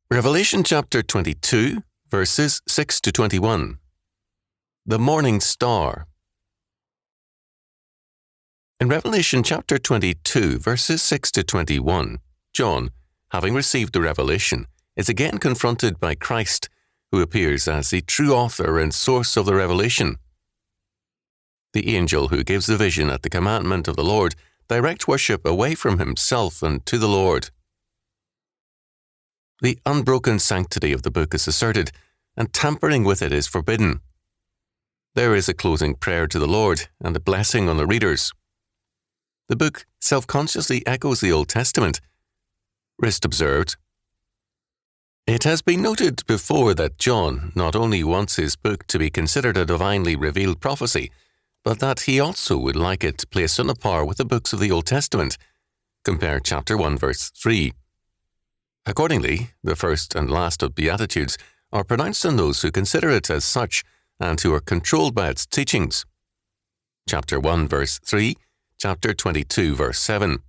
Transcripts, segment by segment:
Revelation chapter 22, verses 6 to 21. The Morning Star. In Revelation chapter 22, verses 6 to 21, John, having received the revelation, is again confronted by Christ, who appears as the true author and source of the revelation. The angel who gives the vision at the commandment of the Lord directs worship away from himself and to the Lord. The unbroken sanctity of the book is asserted, and tampering with it is forbidden. There is a closing prayer to the Lord and a blessing on the readers. The book self-consciously echoes the Old Testament. Rist observed, "It has been noted before that John not only wants his book to be considered a divinely revealed prophecy, but that he also would like it placed on a par with the books of the Old Testament. Compare chapter 1, verse 3. Accordingly, the first and last of Beatitudes are pronounced on those who consider it as such and who are controlled by its teachings. Chapter 1, verse 3, chapter 22, verse 7.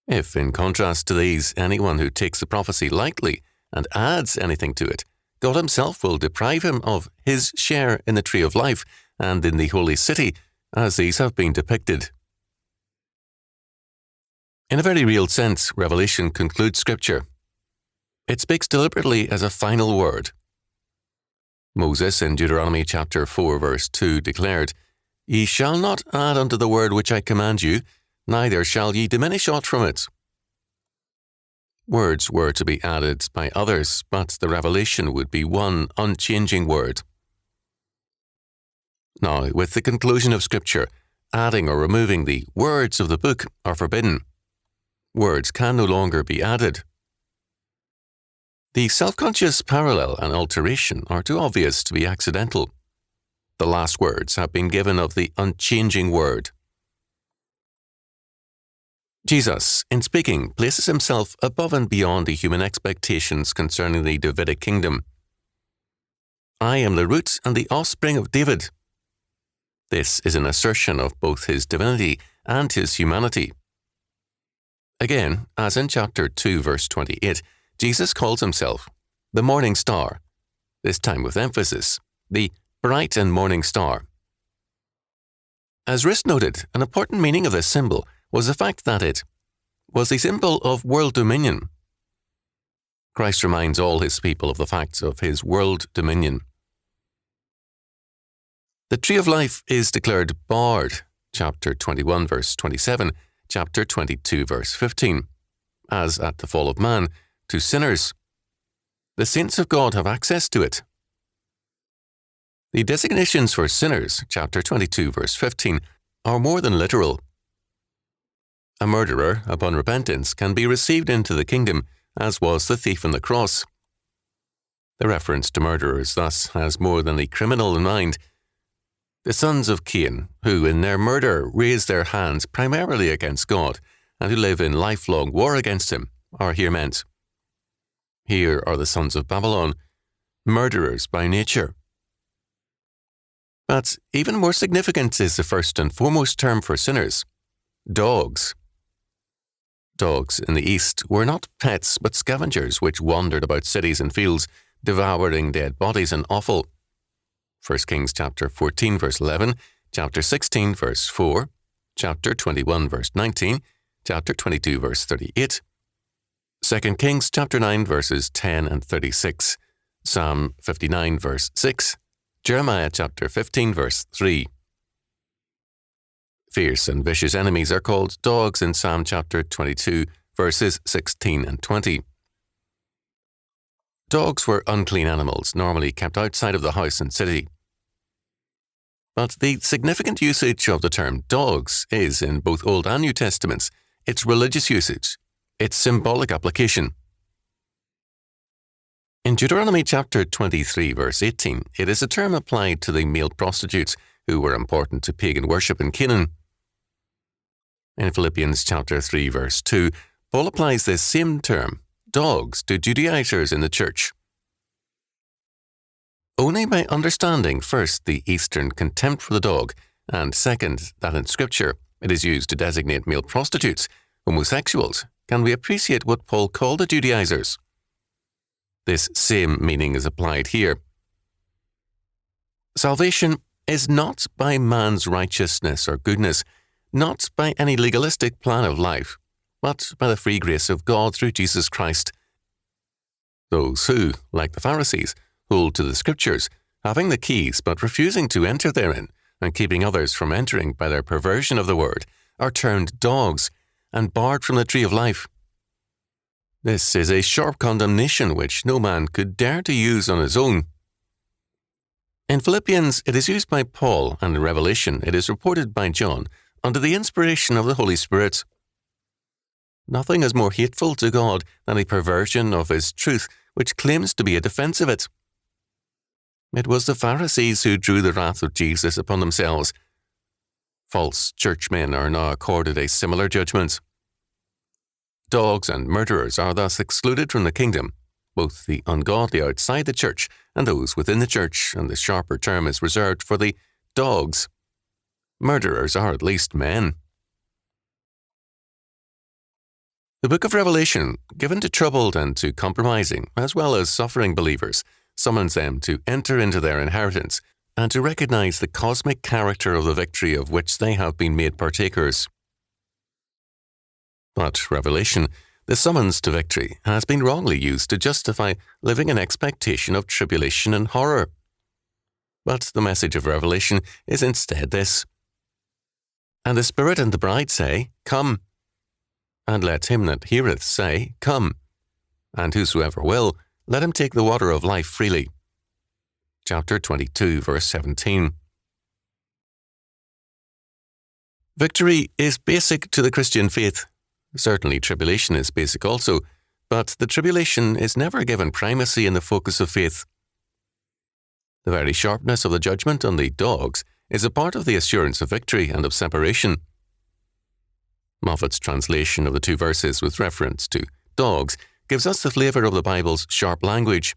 If, in contrast to these, anyone who takes the prophecy lightly and adds anything to it, God himself will deprive him of his share in the tree of life and in the holy city, as these have been depicted." In a very real sense, Revelation concludes Scripture. It speaks deliberately as a final word. Moses in Deuteronomy chapter 4 verse 2 declared, "Ye shall not add unto the word which I command you, neither shall ye diminish aught from it." Words were to be added by others, but the revelation would be one unchanging word. Now, with the conclusion of Scripture, adding or removing the words of the book are forbidden. Words can no longer be added. The self-conscious parallel and alteration are too obvious to be accidental. The last words have been given of the unchanging word. Jesus, in speaking, places himself above and beyond the human expectations concerning the Davidic kingdom. "I am the root and the offspring of David." This is an assertion of both his divinity and his humanity. Again, as in chapter 2, verse 28, Jesus calls himself the Morning Star, this time with emphasis, the bright and morning star. As Rist noted, an important meaning of this symbol was the fact that it was the symbol of world dominion. Christ reminds all his people of the facts of his world dominion. The tree of life is declared barred, chapter 21, verse 27, chapter 22, verse 15, as at the fall of man, to sinners. The saints of God have access to it. The designations for sinners, chapter 22, verse 15, are more than literal. A murderer, upon repentance, can be received into the kingdom, as was the thief on the cross. The reference to murderers thus has more than the criminal in mind. The sons of Cain, who in their murder raise their hands primarily against God and who live in lifelong war against him, are here meant. Here are the sons of Babylon, murderers by nature. But even more significant is the first and foremost term for sinners, dogs. Dogs in the East were not pets but scavengers which wandered about cities and fields, devouring dead bodies and offal. 1 Kings chapter 14, verse 11, chapter 16, verse 4, chapter 21, verse 19, chapter 22, verse 38, 2 Kings chapter 9, verses 10 and 36, Psalm 59, verse 6, Jeremiah chapter 15, verse 3. Fierce and vicious enemies are called dogs in Psalm chapter 22, verses 16 and 20. Dogs were unclean animals, normally kept outside of the house and city. But the significant usage of the term dogs is, in both Old and New Testaments, its religious usage, its symbolic application. In Deuteronomy chapter 23, verse 18, it is a term applied to the male prostitutes who were important to pagan worship in Canaan. In Philippians chapter 3, verse 2, Paul applies this same term, dogs, to Judaizers in the church. Only by understanding, first, the Eastern contempt for the dog, and second, that in Scripture it is used to designate male prostitutes, homosexuals, can we appreciate what Paul called the Judaizers. This same meaning is applied here. Salvation is not by man's righteousness or goodness, not by any legalistic plan of life, but by the free grace of God through Jesus Christ. Those who, like the Pharisees, hold to the Scriptures, having the keys but refusing to enter therein, and keeping others from entering by their perversion of the word, are termed dogs, and barred from the tree of life. This is a sharp condemnation which no man could dare to use on his own. In Philippians it is used by Paul, and in Revelation it is reported by John, under the inspiration of the Holy Spirit. Nothing is more hateful to God than a perversion of His truth which claims to be a defense of it. It was the Pharisees who drew the wrath of Jesus upon themselves. False churchmen are now accorded a similar judgment. Dogs and murderers are thus excluded from the kingdom, both the ungodly outside the church and those within the church, and the sharper term is reserved for the dogs. Murderers are at least men. The book of Revelation, given to troubled and to compromising, as well as suffering believers, summons them to enter into their inheritance and to recognize the cosmic character of the victory of which they have been made partakers. But Revelation, the summons to victory, has been wrongly used to justify living in expectation of tribulation and horror. But the message of Revelation is instead this: "And the Spirit and the bride say, Come. And let him that heareth say, Come. And whosoever will, let him take the water of life freely." Chapter 22, verse 17. Victory is basic to the Christian faith. Certainly tribulation is basic also, but the tribulation is never given primacy in the focus of faith. The very sharpness of the judgment on the dogs is a part of the assurance of victory and of separation. Moffat's translation of the two verses with reference to dogs gives us the flavour of the Bible's sharp language.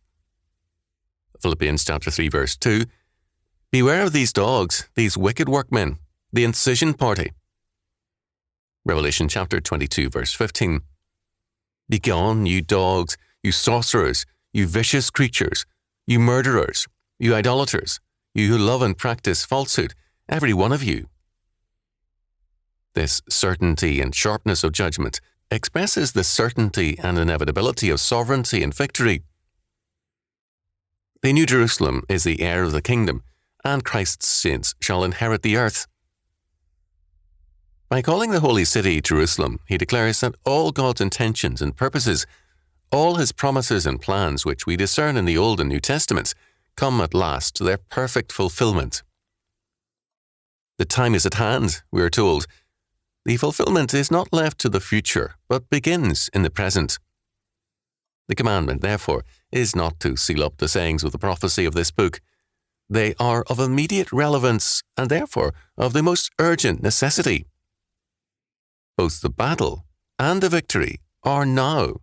Philippians chapter 3 verse 2, "Beware of these dogs, these wicked workmen, the incision party." Revelation chapter 22 verse 15, "Begone, you dogs, you sorcerers, you vicious creatures, you murderers, you idolaters, you who love and practice falsehood, every one of you." This certainty and sharpness of judgment expresses the certainty and inevitability of sovereignty and victory. The New Jerusalem is the heir of the kingdom, and Christ's saints shall inherit the earth. By calling the holy city Jerusalem, he declares that all God's intentions and purposes, all his promises and plans which we discern in the Old and New Testaments, come at last to their perfect fulfillment. The time is at hand, we are told. The fulfillment is not left to the future, but begins in the present. The commandment, therefore, is not to seal up the sayings of the prophecy of this book. They are of immediate relevance and therefore of the most urgent necessity. Both the battle and the victory are now.